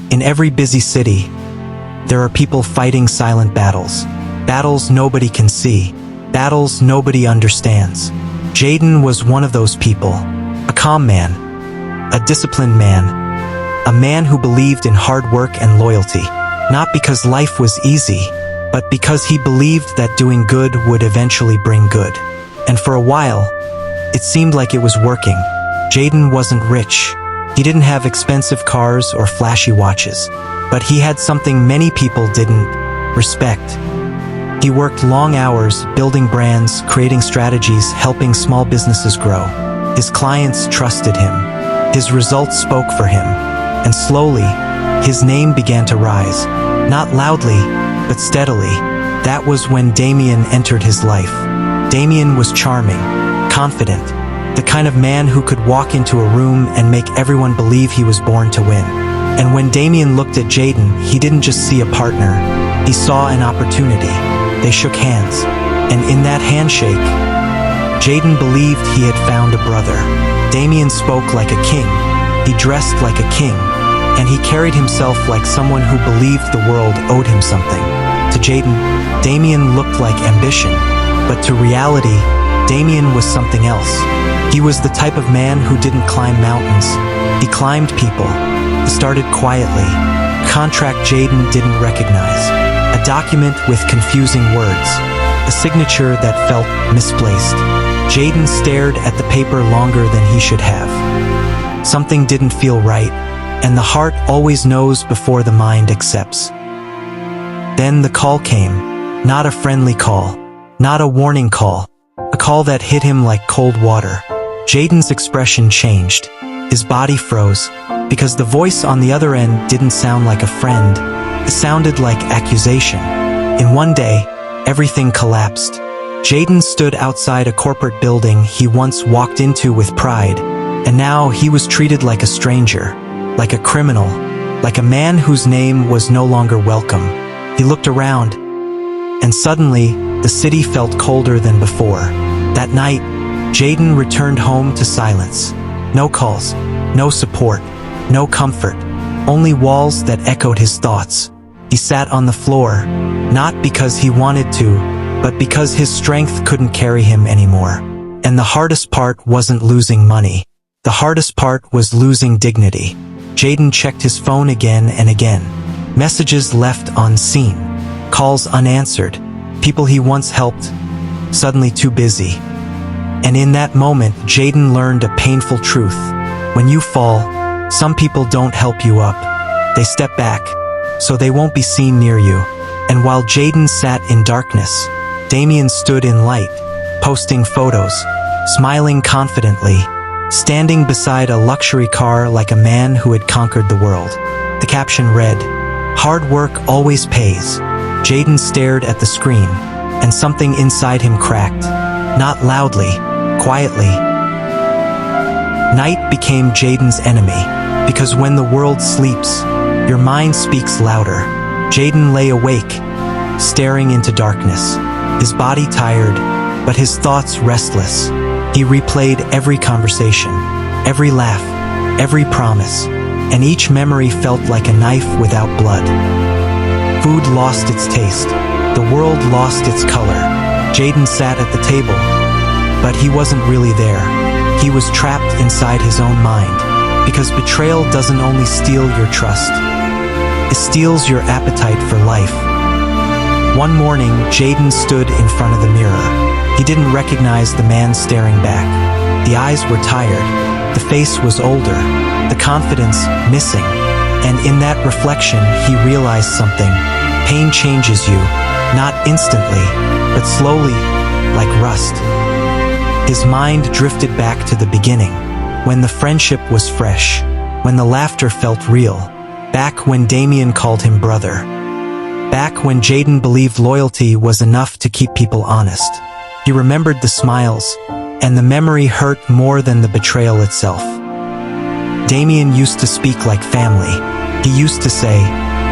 In every busy city, there are people fighting silent battles. Battles nobody can see. Battles nobody understands. Jayden was one of those people. A calm man. A disciplined man. A man who believed in hard work and loyalty. Not because life was easy, but because he believed that doing good would eventually bring good. And for a while, it seemed like it was working. Jayden wasn't rich. He didn't have expensive cars or flashy watches. But he had something many people didn't: respect. He worked long hours, building brands, creating strategies, helping small businesses grow. His clients trusted him. His results spoke for him. And slowly, his name began to rise. Not loudly, but steadily. That was when Damien entered his life. Damien was charming, confident, the kind of man who could walk into a room and make everyone believe he was born to win. And when Damien looked at Jayden, he didn't just see a partner, he saw an opportunity. They shook hands, and in that handshake, Jayden believed he had found a brother. Damien spoke like a king, he dressed like a king, and he carried himself like someone who believed the world owed him something. To Jayden, Damien looked like ambition, but to reality, Damien was something else. He was the type of man who didn't climb mountains, he climbed people. He started quietly. A contract Jayden didn't recognize. A document with confusing words. A signature that felt misplaced. Jayden stared at the paper longer than he should have. Something didn't feel right, and the heart always knows before the mind accepts. Then the call came. Not a friendly call. Not a warning call. A call that hit him like cold water. Jayden's expression changed. His body froze, because the voice on the other end didn't sound like a friend. It sounded like accusation. In one day, everything collapsed. Jayden stood outside a corporate building he once walked into with pride, and now he was treated like a stranger, like a criminal, like a man whose name was no longer welcome. He looked around, and suddenly, the city felt colder than before. That night, Jayden returned home to silence. No calls, no support, no comfort, only walls that echoed his thoughts. He sat on the floor, not because he wanted to, but because his strength couldn't carry him anymore. And the hardest part wasn't losing money. The hardest part was losing dignity. Jayden checked his phone again and again. Messages left unseen, calls unanswered, people he once helped, suddenly too busy. And in that moment, Jayden learned a painful truth. When you fall, some people don't help you up. They step back, so they won't be seen near you. And while Jayden sat in darkness, Damien stood in light, posting photos, smiling confidently, standing beside a luxury car like a man who had conquered the world. The caption read, "Hard work always pays." Jayden stared at the screen, and something inside him cracked. Not loudly, quietly. Night became Jayden's enemy, because when the world sleeps, your mind speaks louder. Jayden lay awake, staring into darkness, his body tired, but his thoughts restless. He replayed every conversation, every laugh, every promise, and each memory felt like a knife without blood. Food lost its taste, the world lost its color. Jayden sat at the table, but he wasn't really there. He was trapped inside his own mind, because betrayal doesn't only steal your trust, it steals your appetite for life. One morning, Jayden stood in front of the mirror. He didn't recognize the man staring back. The eyes were tired, the face was older, the confidence missing. And in that reflection, he realized something. Pain changes you, not instantly, but slowly, like rust. His mind drifted back to the beginning, when the friendship was fresh, when the laughter felt real, back when Damien called him brother, back when Jayden believed loyalty was enough to keep people honest. He remembered the smiles, and the memory hurt more than the betrayal itself. Damien used to speak like family. He used to say,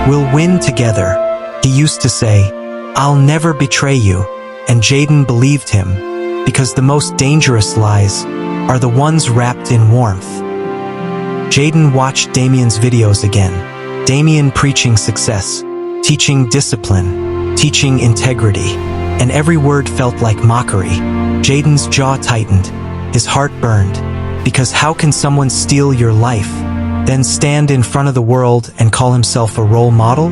"We'll win together." He used to say, "I'll never betray you." And Jayden believed him, because the most dangerous lies are the ones wrapped in warmth. Jayden watched Damien's videos again. Damien preaching success, teaching discipline, teaching integrity, and every word felt like mockery. Jayden's jaw tightened, his heart burned, because how can someone steal your life, then stand in front of the world and call himself a role model?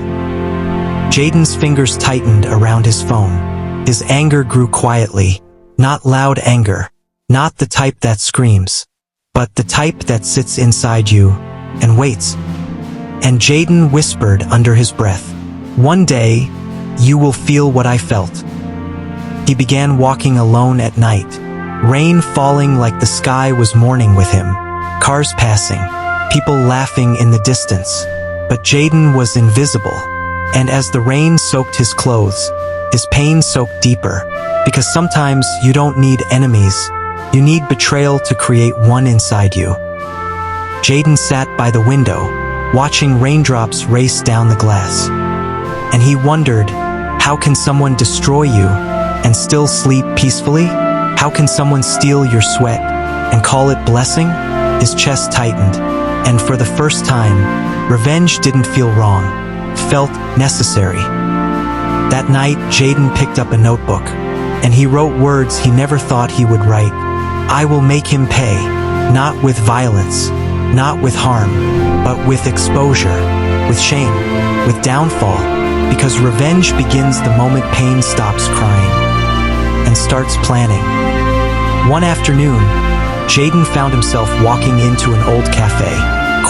Jayden's fingers tightened around his phone. His anger grew quietly, not loud anger, not the type that screams, but the type that sits inside you and waits. And Jayden whispered under his breath, "One day, you will feel what I felt." He began walking alone at night, rain falling like the sky was mourning with him, cars passing, people laughing in the distance. But Jayden was invisible, and as the rain soaked his clothes, his pain soaked deeper, because sometimes you don't need enemies, you need betrayal to create one inside you. Jayden sat by the window, watching raindrops race down the glass. And he wondered, how can someone destroy you and still sleep peacefully? How can someone steal your sweat and call it blessing? His chest tightened, and for the first time, revenge didn't feel wrong, felt necessary. That night, Jayden picked up a notebook, and he wrote words he never thought he would write. "I will make him pay, not with violence, not with harm, but with exposure, with shame, with downfall, because revenge begins the moment pain stops crying and starts planning." One afternoon, Jayden found himself walking into an old cafe,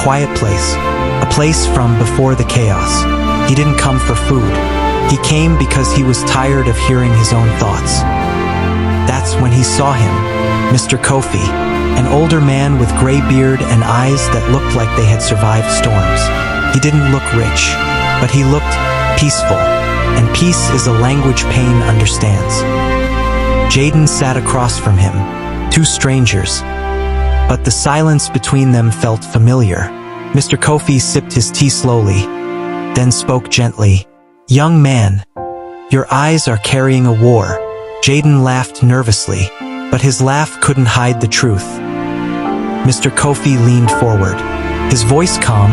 quiet place, a place from before the chaos. He didn't come for food. He came because he was tired of hearing his own thoughts. That's when he saw him, Mr. Kofi, an older man with gray beard and eyes that looked like they had survived storms. He didn't look rich, but he looked peaceful, and peace is a language pain understands. Jayden sat across from him, two strangers, but the silence between them felt familiar. Mr. Kofi sipped his tea slowly, then spoke gently. "Young man, your eyes are carrying a war." Jayden laughed nervously, but his laugh couldn't hide the truth. Mr. Kofi leaned forward, his voice calm,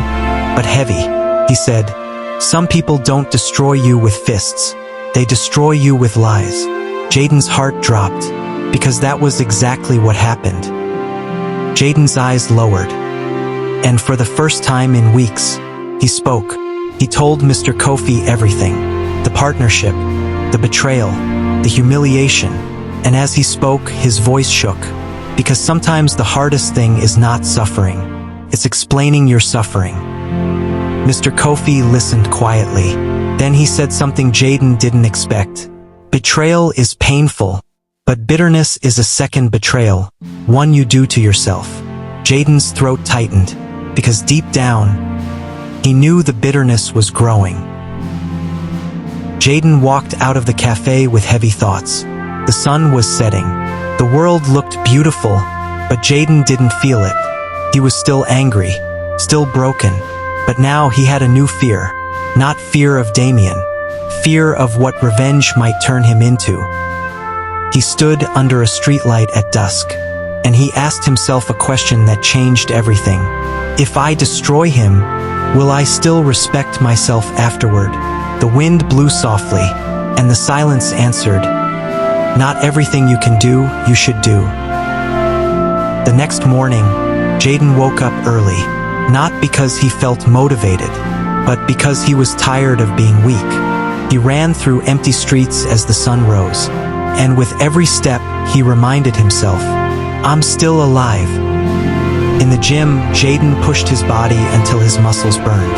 but heavy. He said, "Some people don't destroy you with fists, they destroy you with lies." Jayden's heart dropped, because that was exactly what happened. Jayden's eyes lowered, and for the first time in weeks, he spoke. He told Mr. Kofi everything, the partnership, the betrayal, the humiliation, and as he spoke, his voice shook, because sometimes the hardest thing is not suffering, it's explaining your suffering. Mr. Kofi listened quietly, then he said something Jayden didn't expect. "Betrayal is painful, but bitterness is a second betrayal, one you do to yourself." Jayden's throat tightened, because deep down, he knew the bitterness was growing. Jayden walked out of the cafe with heavy thoughts. The sun was setting. The world looked beautiful, but Jayden didn't feel it. He was still angry, still broken, but now he had a new fear. Not fear of Damien, fear of what revenge might turn him into. He stood under a streetlight at dusk, and he asked himself a question that changed everything. If I destroy him, will I still respect myself afterward? The wind blew softly, and the silence answered, "Not everything you can do, you should do." The next morning, Jayden woke up early, not because he felt motivated, but because he was tired of being weak. He ran through empty streets as the sun rose, and with every step, he reminded himself, "I'm still alive." In the gym, Jayden pushed his body until his muscles burned,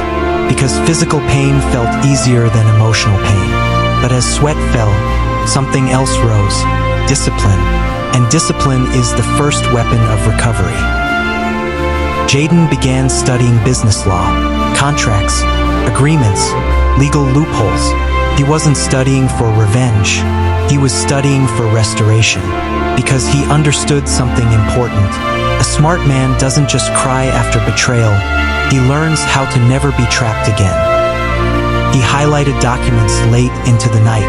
because physical pain felt easier than emotional pain. But as sweat fell, something else rose, discipline, and discipline is the first weapon of recovery. Jayden began studying business law, contracts, agreements, legal loopholes. He wasn't studying for revenge, he was studying for restoration, because he understood something important. A smart man doesn't just cry after betrayal, he learns how to never be trapped again. He highlighted documents late into the night.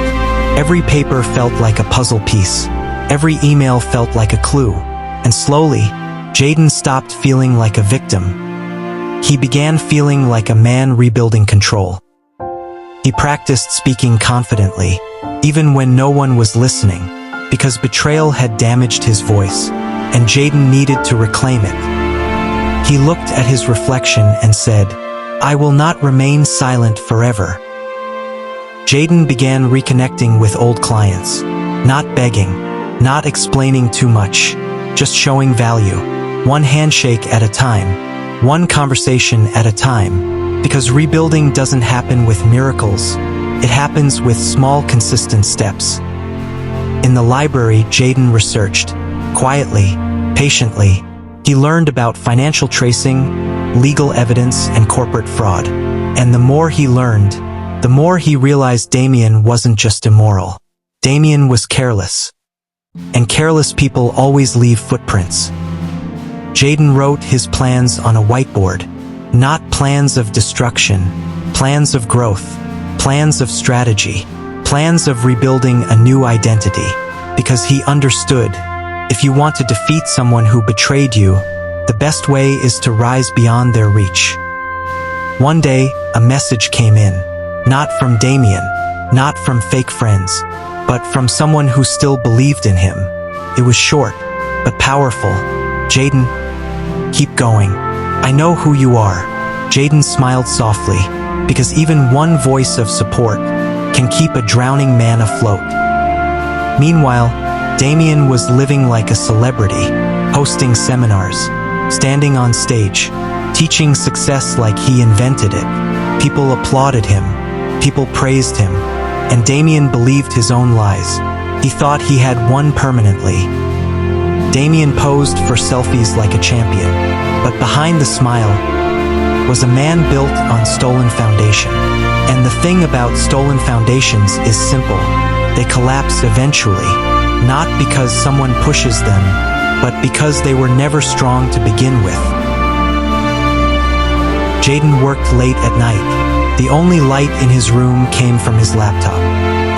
Every paper felt like a puzzle piece. Every email felt like a clue. And slowly, Jayden stopped feeling like a victim. he began feeling like a man rebuilding control. He practiced speaking confidently, even when no one was listening, because betrayal had damaged his voice, and Jayden needed to reclaim it. He looked at his reflection and said, "I will not remain silent forever." Jayden began reconnecting with old clients, not begging, not explaining too much, just showing value, one handshake at a time, one conversation at a time, because rebuilding doesn't happen with miracles, it happens with small consistent steps. In the library, Jayden researched, quietly, patiently. He learned about financial tracing, legal evidence, and corporate fraud. And the more he learned, the more he realized Damien wasn't just immoral. Damien was careless. And careless people always leave footprints. Jayden wrote his plans on a whiteboard. Not plans of destruction, plans of growth, plans of strategy, plans of rebuilding a new identity. Because he understood, if you want to defeat someone who betrayed you, the best way is to rise beyond their reach. One day, a message came in. Not from Damien, not from fake friends, but from someone who still believed in him. It was short, but powerful. "Jayden, keep going. I know who you are." Jayden smiled softly, because even one voice of support can keep a drowning man afloat. Meanwhile, Damien was living like a celebrity, hosting seminars, standing on stage, teaching success like he invented it. People applauded him, people praised him, and Damien believed his own lies. He thought he had won permanently. Damien posed for selfies like a champion, but behind the smile was a man built on stolen foundation. And the thing about stolen foundations is simple. They collapse eventually, not because someone pushes them, but because they were never strong to begin with. Jayden worked late at night. The only light in his room came from his laptop.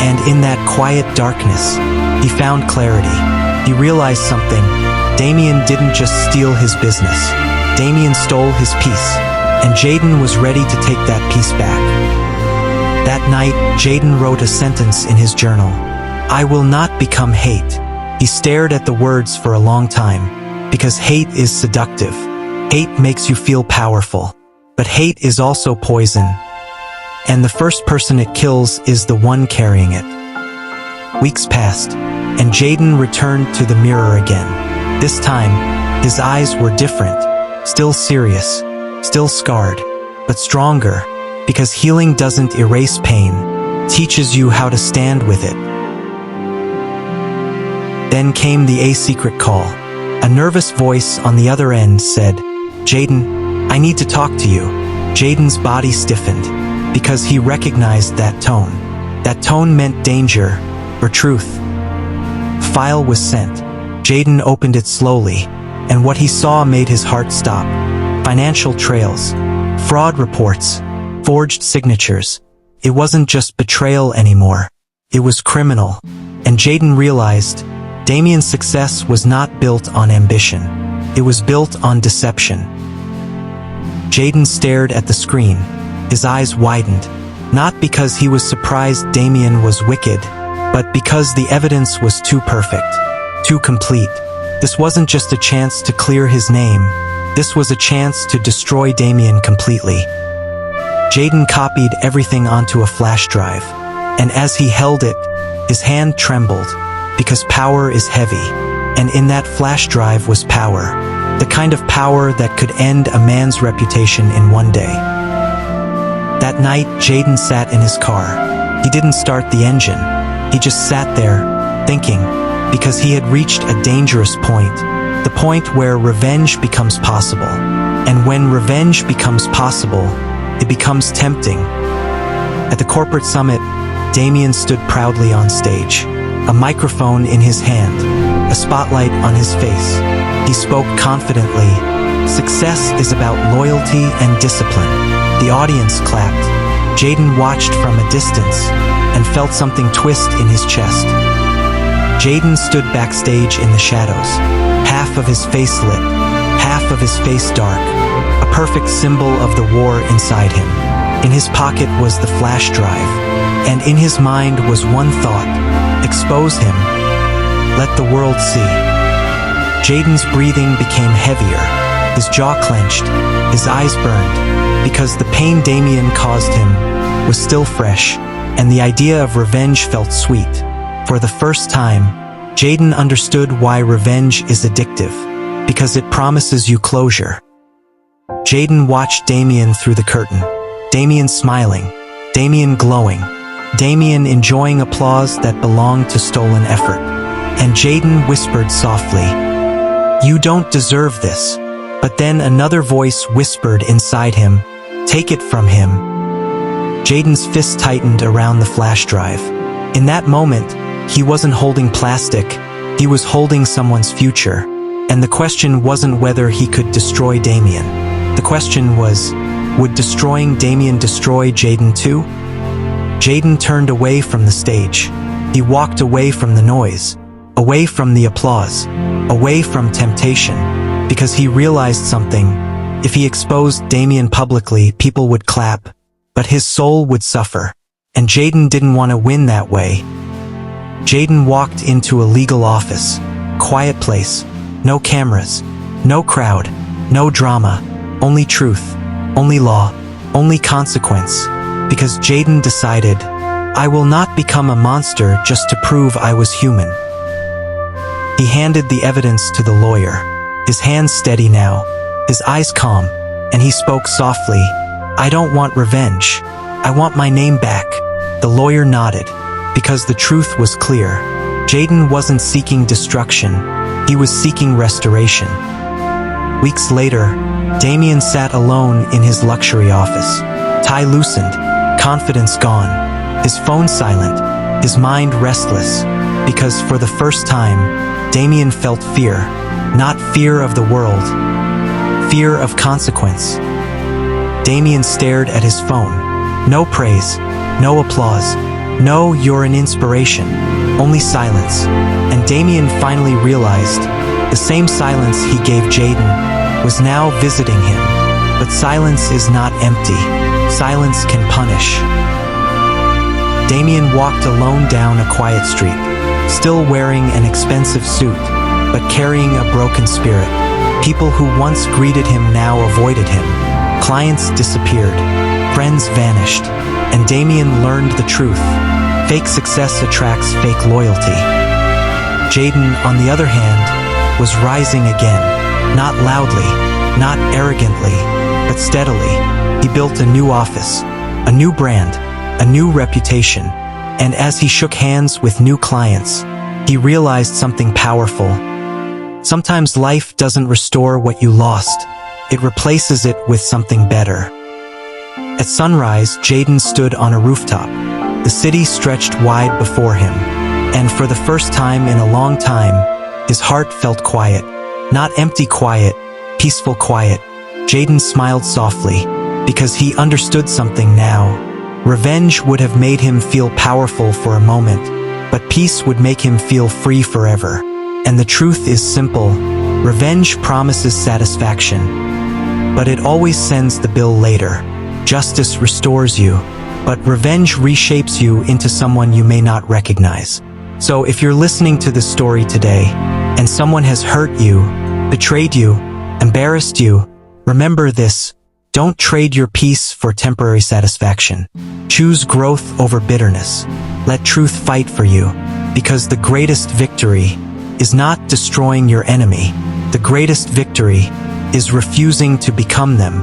And in that quiet darkness, he found clarity. He realized something. Damien didn't just steal his business. Damien stole his peace. And Jayden was ready to take that peace back. That night, Jayden wrote a sentence in his journal. "I will not become hate." He stared at the words for a long time, because hate is seductive. Hate makes you feel powerful. But hate is also poison. And the first person it kills is the one carrying it. Weeks passed, and Jayden returned to the mirror again. This time, his eyes were different, still serious, still scarred, but stronger, because healing doesn't erase pain, teaches you how to stand with it. Then came the secret call. A nervous voice on the other end said, "Jayden, I need to talk to you." Jayden's body stiffened, because he recognized that tone. That tone meant danger, or truth. The file was sent. Jayden opened it slowly, and what he saw made his heart stop. Financial trails, fraud reports, forged signatures. It wasn't just betrayal anymore. It was criminal. And Jayden realized Damien's success was not built on ambition. It was built on deception. Jayden stared at the screen. His eyes widened, not because he was surprised Damien was wicked, but because the evidence was too perfect, too complete. This wasn't just a chance to clear his name. This was a chance to destroy Damien completely. Jayden copied everything onto a flash drive, and as he held it, his hand trembled, because power is heavy, and in that flash drive was power. The kind of power that could end a man's reputation in one day. That night, Jayden sat in his car. He didn't start the engine. He just sat there, thinking, because he had reached a dangerous point. The point where revenge becomes possible. And when revenge becomes possible, it becomes tempting. At the corporate summit, Damien stood proudly on stage, a microphone in his hand, a spotlight on his face. He spoke confidently. Success is about loyalty and discipline. The audience clapped. Jayden watched from a distance and felt something twist in his chest. Jayden stood backstage in the shadows, half of his face lit, half of his face dark. a perfect symbol of the war inside him. In his pocket was the flash drive, and in his mind was one thought: expose him, let the world see. Jayden's breathing became heavier, his jaw clenched, his eyes burned, because the pain Damien caused him was still fresh, and the idea of revenge felt sweet. For the first time, Jayden understood why revenge is addictive, because it promises you closure. Jayden watched Damien through the curtain, Damien smiling, Damien glowing, Damien enjoying applause that belonged to stolen effort. And Jayden whispered softly, "You don't deserve this." But then another voice whispered inside him, "Take it from him." Jayden's fist tightened around the flash drive. In that moment, he wasn't holding plastic, he was holding someone's future. And the question wasn't whether he could destroy Damien. The question was, would destroying Damien destroy Jayden too? Jayden turned away from the stage. He walked away from the noise, away from the applause, away from temptation, because he realized something. If he exposed Damien publicly, people would clap, but his soul would suffer. And Jayden didn't want to win that way. Jayden walked into a legal office, quiet place, no cameras, no crowd, no drama, only truth, only law, only consequence. Because Jayden decided, I will not become a monster just to prove I was human. He handed the evidence to the lawyer, his hands steady now, his eyes calm, and he spoke softly, I don't want revenge. I want my name back. The lawyer nodded, because the truth was clear. Jayden wasn't seeking destruction, he was seeking restoration. Weeks later, Damien sat alone in his luxury office. Tie loosened, confidence gone, his phone silent, his mind restless, because for the first time, Damien felt fear, not fear of the world, fear of consequence. Damien stared at his phone. No praise, no applause, no "you're an inspiration," only silence. And Damien finally realized the same silence he gave Jayden was now visiting him. But silence is not empty. Silence can punish. Damien walked alone down a quiet street, still wearing an expensive suit, but carrying a broken spirit. People who once greeted him now avoided him. Clients disappeared. Friends vanished. And Damien learned the truth. Fake success attracts fake loyalty. Jayden, on the other hand, was rising again. Not loudly, not arrogantly, but steadily. He built a new office, a new brand, a new reputation. And as he shook hands with new clients, he realized something powerful. Sometimes life doesn't restore what you lost. It replaces it with something better. At sunrise, Jayden stood on a rooftop. The city stretched wide before him, and for the first time in a long time, his heart felt quiet. Not empty quiet, peaceful quiet. Jayden smiled softly, because he understood something now. Revenge would have made him feel powerful for a moment, but peace would make him feel free forever. And the truth is simple. Revenge promises satisfaction, but it always sends the bill later. Justice restores you, but revenge reshapes you into someone you may not recognize. So if you're listening to this story today, and someone has hurt you, betrayed you, embarrassed you, remember this: don't trade your peace for temporary satisfaction. Choose growth over bitterness. Let truth fight for you, because the greatest victory is not destroying your enemy. The greatest victory is refusing to become them.